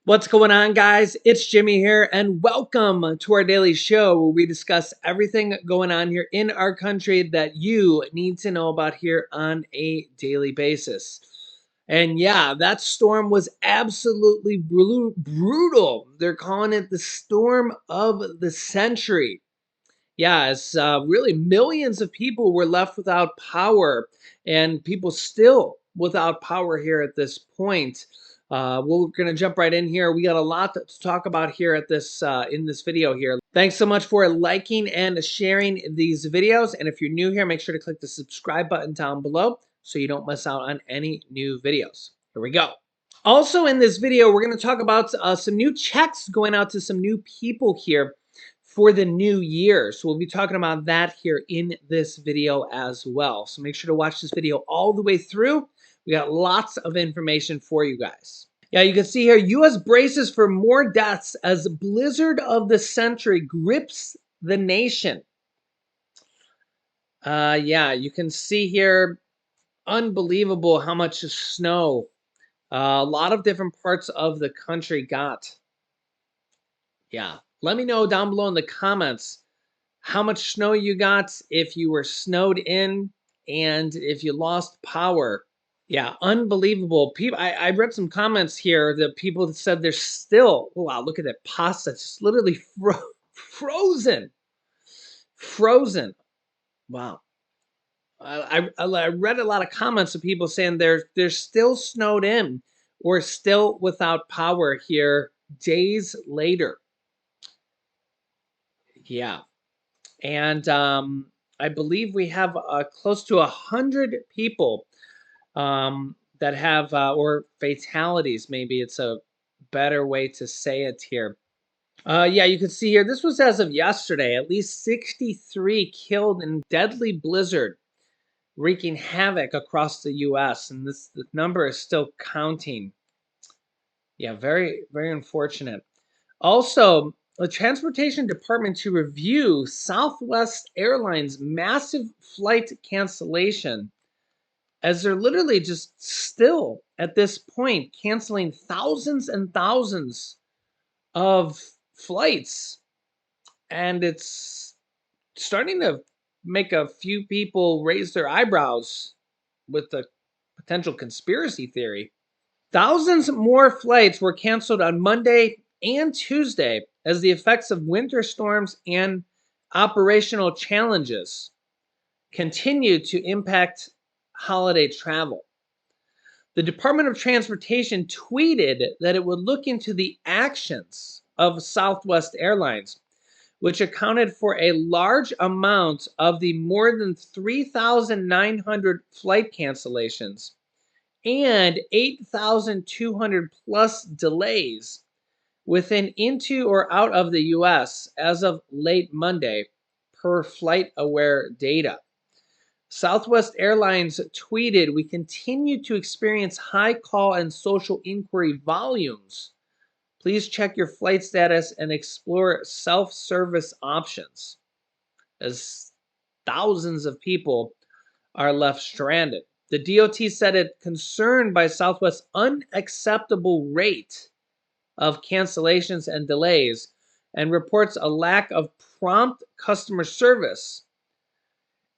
What's going on, guys? It's Jimmy here, and welcome to our daily show where we discuss everything going on here in our country that you need to know about here on a daily basis. And yeah, that storm was absolutely brutal. They're calling it the storm of the century. Yeah, it's really millions of people were left without power, and people still without power here at this point. We're going to jump right in here. We got a lot to talk about here at this in this video here. Thanks so much for liking and sharing these videos. And if you're new here, make sure to click the subscribe button down below so you don't miss out on any new videos. Here we go. Also in this video, we're going to talk about some new checks going out to some new people here for the new year. So we'll be talking about that here in this video as well. So make sure to watch this video all the way through. We got lots of information for you guys. Yeah, you can see here, U.S. braces for more deaths as blizzard of the century grips the nation. Yeah, you can see here, unbelievable how much snow a lot of different parts of the country got. Yeah. Let me know down below in the comments how much snow you got, if you were snowed in, and if you lost power. Yeah, unbelievable. People, I read some comments here that people said they're still, oh, wow, look at that pasta. It's just literally frozen. Frozen. Wow. I read a lot of comments of people saying they're still snowed in or still without power here days later. Yeah, and I believe we have close to 100 people that have or fatalities. Maybe it's a better way to say it here. Yeah, you can see here. This was as of yesterday. At least 63 killed in deadly blizzard wreaking havoc across the U.S. and this number is still counting. Yeah, very, very unfortunate. Also, the Transportation Department to review Southwest Airlines' massive flight cancellation, as they're literally just still at this point canceling thousands and thousands of flights, and it's starting to make a few people raise their eyebrows with the potential conspiracy theory. Thousands more flights were canceled on Monday and Tuesday as the effects of winter storms and operational challenges continued to impact holiday travel. The Department of Transportation tweeted that it would look into the actions of Southwest Airlines, which accounted for a large amount of the more than 3,900 flight cancellations and 8,200 plus delays within, into, or out of the US as of late Monday, per FlightAware data. Southwest Airlines tweeted, "We continue to experience high call and social inquiry volumes. Please check your flight status and explore self-service options," as thousands of people are left stranded. The DOT said it concerned by Southwest's unacceptable rate of cancellations and delays and reports a lack of prompt customer service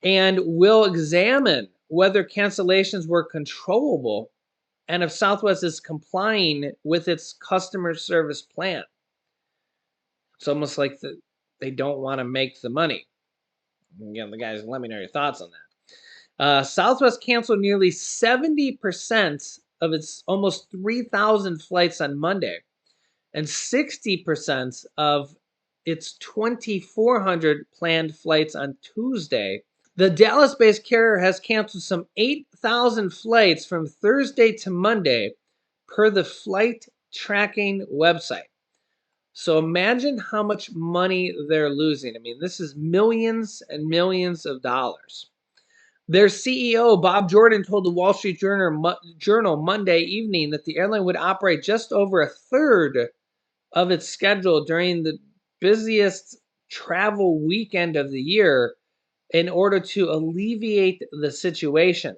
and will examine whether cancellations were controllable and if Southwest is complying with its customer service plan. It's almost like they don't want to make the money. Again, the guys, let me know your thoughts on that. Southwest canceled nearly 70% of its almost 3,000 flights on Monday and 60% of its 2,400 planned flights on Tuesday. The Dallas-based carrier has canceled some 8,000 flights from Thursday to Monday, per the flight tracking website. So imagine how much money they're losing. I mean, this is millions and millions of dollars. Their CEO, Bob Jordan, told the Wall Street Journal Monday evening that the airline would operate just over a third of its schedule during the busiest travel weekend of the year in order to alleviate the situation.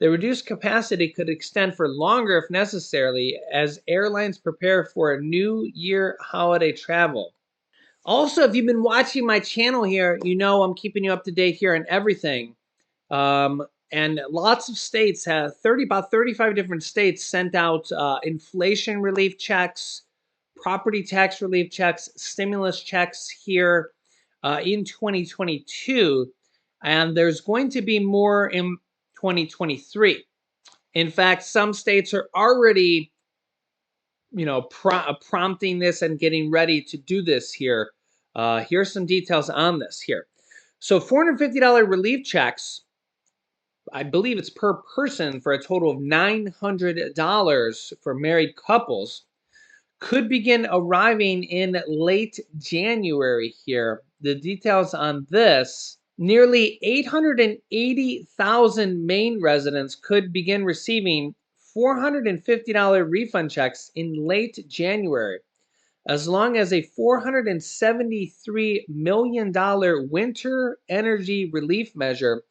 The reduced capacity could extend for longer if necessary as airlines prepare for a New Year holiday travel. Also, if you've been watching my channel here, you know I'm keeping you up to date here on everything. And lots of states have about 35 different states sent out inflation relief checks, property tax relief checks, stimulus checks here in 2022. And there's going to be more in 2023. In fact, some states are already, prompting this and getting ready to do this here. Here's some details on this here. So $450 relief checks, I believe it's per person for a total of $900 for married couples, could begin arriving in late January here. The details on this: nearly 880,000 Maine residents could begin receiving $450 refund checks in late January, as long as a $473 million winter energy relief measure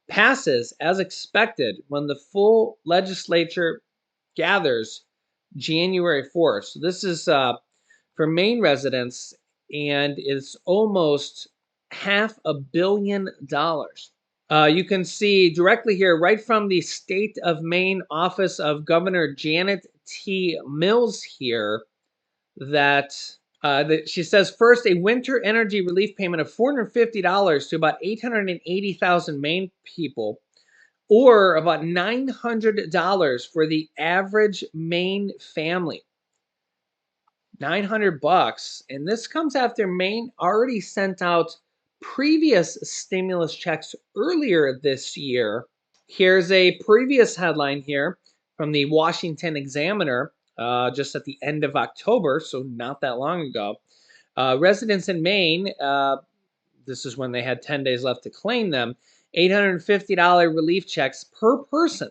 passes as expected when the full legislature gathers January 4th. So this is for Maine residents, and it's almost $500 million. You can see directly here, right from the State of Maine office of Governor Janet T. Mills here, that she says, first, a winter energy relief payment of $450 to about 880,000 Maine people, or about $900 for the average Maine family. $900, and this comes after Maine already sent out previous stimulus checks earlier this year. Here's a previous headline here from the Washington Examiner, just at the end of October, so not that long ago. Residents in Maine, this is when they had 10 days left to claim them, $850 relief checks per person.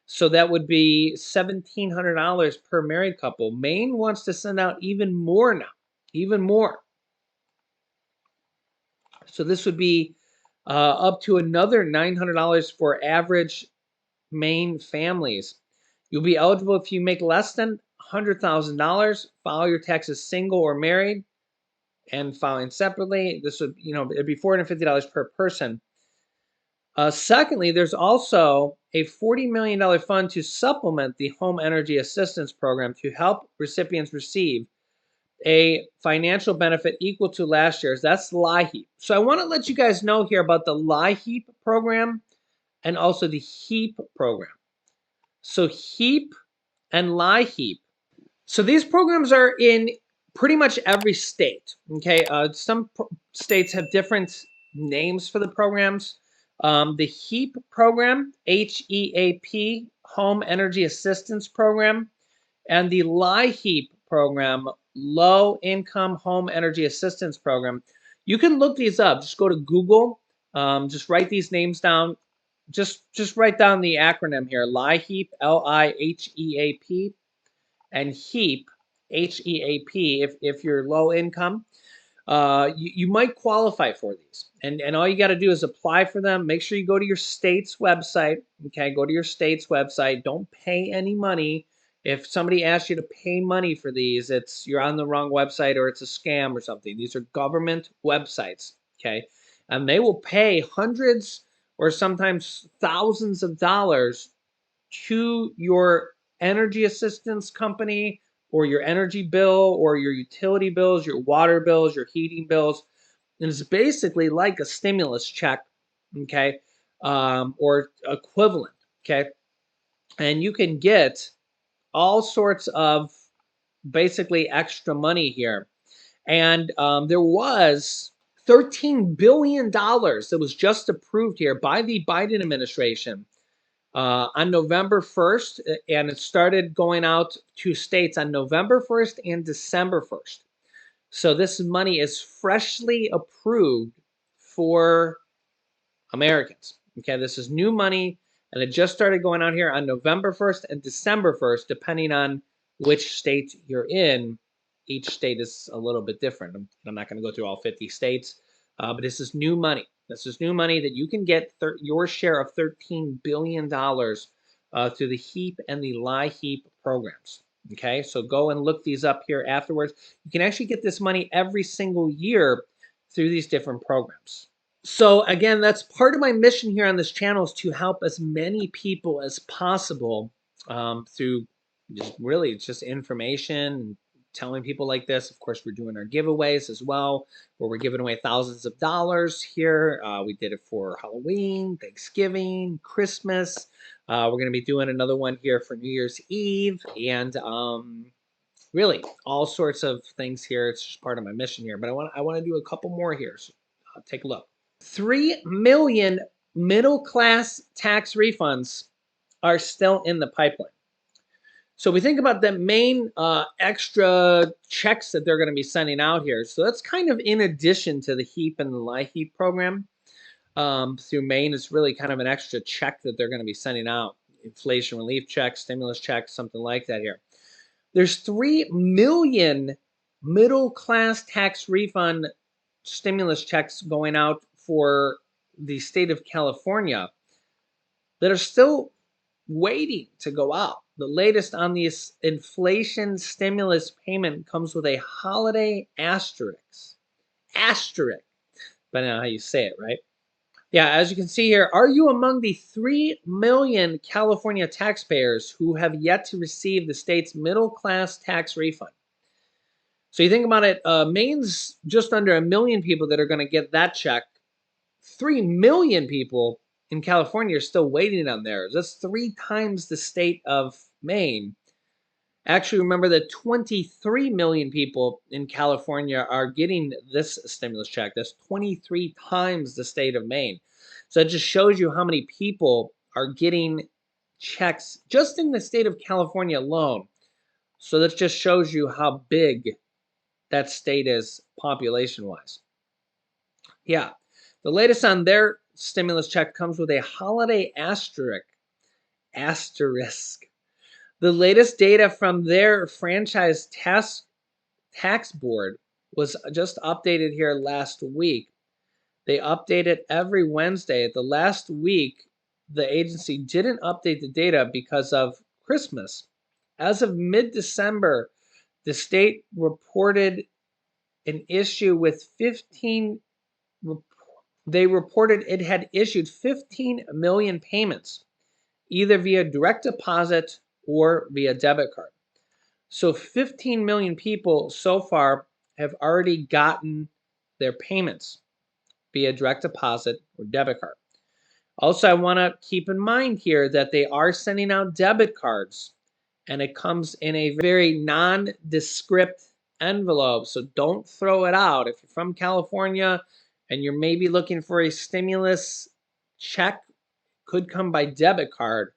So that would be $1,700 per married couple. Maine wants to send out even more now, even more. So this would be up to another $900 for average Maine families. You'll be eligible if you make less than $100,000, file your taxes single or married, and filing separately. This would, it'd be $450 per person. Secondly, there's also a $40 million fund to supplement the Home Energy Assistance Program to help recipients receive a financial benefit equal to last year's. That's LIHEAP. So I want to let you guys know here about the LIHEAP program and also the HEAP program. So HEAP and LIHEAP. So these programs are in pretty much every state. Okay, some states have different names for the programs. The HEAP program, HEAP, Home Energy Assistance Program, and the LIHEAP program, Low Income Home Energy Assistance Program. You can look these up. Just go to Google. Just write these names down. Just write down the acronym here: LIHEAP, LIHEAP, and HEAP, HEAP. If you're low income, you might qualify for these. And all you got to do is apply for them. Make sure you go to your state's website. Okay, go to your state's website. Don't pay any money. If somebody asks you to pay money for these, you're on the wrong website or it's a scam or something. These are government websites, okay? And they will pay hundreds or sometimes thousands of dollars to your energy assistance company or your energy bill or your utility bills, your water bills, your heating bills. And it's basically like a stimulus check, okay, or equivalent, okay? And you can get all sorts of basically extra money here. And there was $13 billion that was just approved here by the Biden administration on November 1st, and it started going out to states on November 1st and December 1st. So this money is freshly approved for Americans. Okay, this is new money, and it just started going out here on November 1st and December 1st, depending on which state you're in. Each state is a little bit different. I'm not going to go through all 50 states, but this is new money. This is new money that you can get your share of $13 billion through the HEAP and the LIHEAP programs. Okay, so go and look these up here afterwards. You can actually get this money every single year through these different programs. So again, that's part of my mission here on this channel, is to help as many people as possible through just information, telling people like this. Of course, we're doing our giveaways as well, where we're giving away thousands of dollars here. We did it for Halloween, Thanksgiving, Christmas. We're going to be doing another one here for New Year's Eve, and really all sorts of things here. It's just part of my mission here, but I want to do a couple more here. So take a look. 3 million middle class tax refunds are still in the pipeline. So we think about the main extra checks that they're going to be sending out here. So that's kind of in addition to the HEAP and the LIHEAP program. Through Maine, it's really kind of an extra check that they're going to be sending out. Inflation relief check, stimulus check, something like that here. There's 3 million middle class tax refund stimulus checks going out for the state of California that are still waiting to go out. The latest on this inflation stimulus payment comes with a holiday asterisk. Asterisk. Depending on how you say it, right? Yeah, as you can see here, are you among the 3 million California taxpayers who have yet to receive the state's middle class tax refund? So you think about it, Maine's just under 1 million people that are going to get that check. 3 million people in California are still waiting on theirs. That's 3 times the state of Maine. Actually, remember that 23 million people in California are getting this stimulus check. That's 23 times the state of Maine. So it just shows you how many people are getting checks just in the state of California alone. So that just shows you how big that state is population-wise. Yeah. The latest on their stimulus check comes with a holiday asterisk. The latest data from their franchise tax board was just updated here last week. They update it every Wednesday. The last week, the agency didn't update the data because of Christmas. As of mid-December, the state reported an issue with 15. They reported it had issued 15 million payments, either via direct deposit or via debit card. So 15 million people so far have already gotten their payments via direct deposit or debit card. Also, I want to keep in mind here that they are sending out debit cards, and it comes in a very nondescript envelope. So don't throw it out. If you're from California and you're maybe looking for a stimulus check, could come by debit card.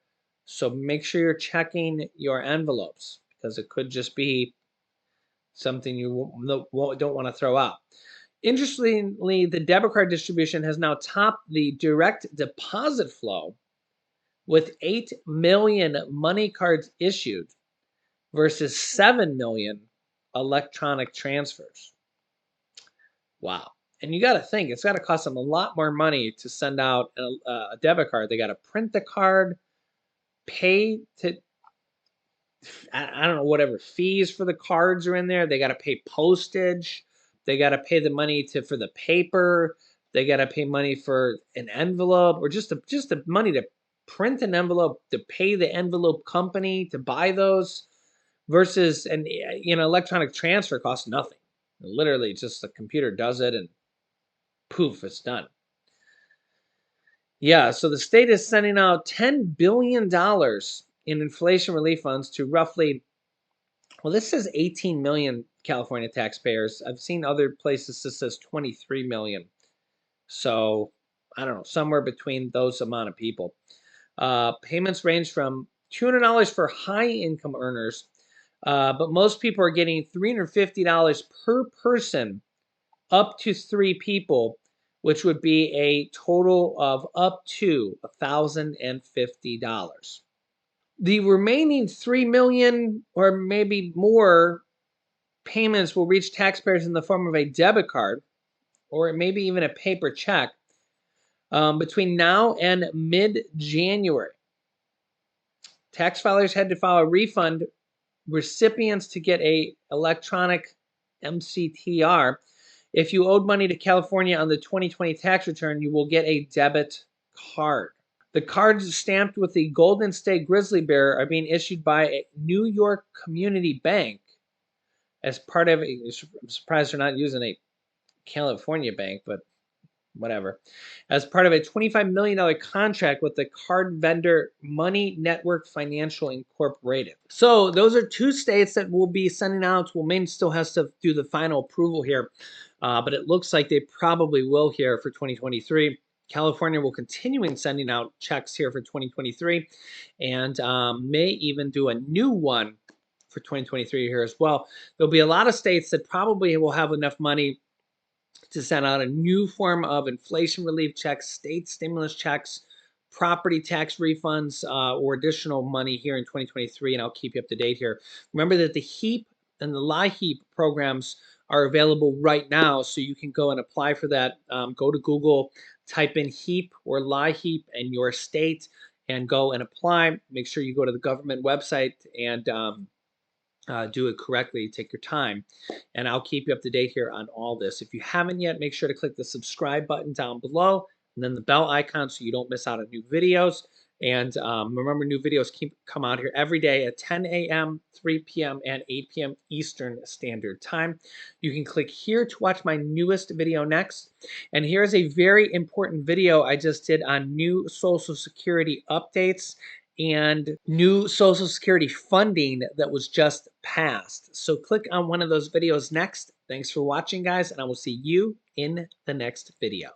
So make sure you're checking your envelopes, because it could just be something you don't want to throw out. Interestingly, the debit card distribution has now topped the direct deposit flow with 8 million money cards issued versus 7 million electronic transfers. Wow. And you got to think, it's got to cost them a lot more money to send out a debit card. They got to print the card, pay to, I don't know, whatever fees for the cards are in there. They got to pay postage. They got to pay the money for the paper. They got to pay money for an envelope, or just the money to print an envelope, to pay the envelope company to buy those, versus an electronic transfer costs nothing. Literally, just the computer does it and poof, it's done. Yeah, so the state is sending out $10 billion in inflation relief funds to roughly, well, this says 18 million California taxpayers. I've seen other places this says 23 million. So I don't know, somewhere between those amount of people. Payments range from $200 for high income earners, but most people are getting $350 per person, up to 3 people, which would be a total of up to $1,050. The remaining 3 million or maybe more payments will reach taxpayers in the form of a debit card, or maybe even a paper check. Between now and mid-January, tax filers had to file a refund. Recipients to get a electronic MCTR. If you owed money to California on the 2020 tax return, you will get a debit card. The cards stamped with the Golden State Grizzly Bear are being issued by a New York Community Bank as part of a, I'm surprised they're not using a California bank, but whatever, as part of a $25 million contract with the card vendor Money Network Financial Incorporated. So those are two states that will be sending out. Well, Maine still has to do the final approval here, but it looks like they probably will here for 2023. California will continue sending out checks here for 2023 and may even do a new one for 2023 here as well. There'll be a lot of states that probably will have enough money to send out a new form of inflation relief checks, state stimulus checks, property tax refunds, or additional money here in 2023, and I'll keep you up to date here. Remember that the HEAP and the LIHEAP programs are available right now, so you can go and apply for that. Go to Google, type in HEAP or LIHEAP in your state, and go and apply. Make sure you go to the government website and do it correctly. Take your time, and I'll keep you up to date here on all this. If you haven't yet, make sure to click the subscribe button down below and then the bell icon so you don't miss out on new videos. And remember, new videos come out here every day at 10 a.m., 3 p.m., and 8 p.m. Eastern Standard Time. You can click here to watch my newest video next. And here's a very important video I just did on new Social Security updates and new Social Security funding that was just passed. So click on one of those videos next. Thanks for watching, guys, and I will see you in the next video.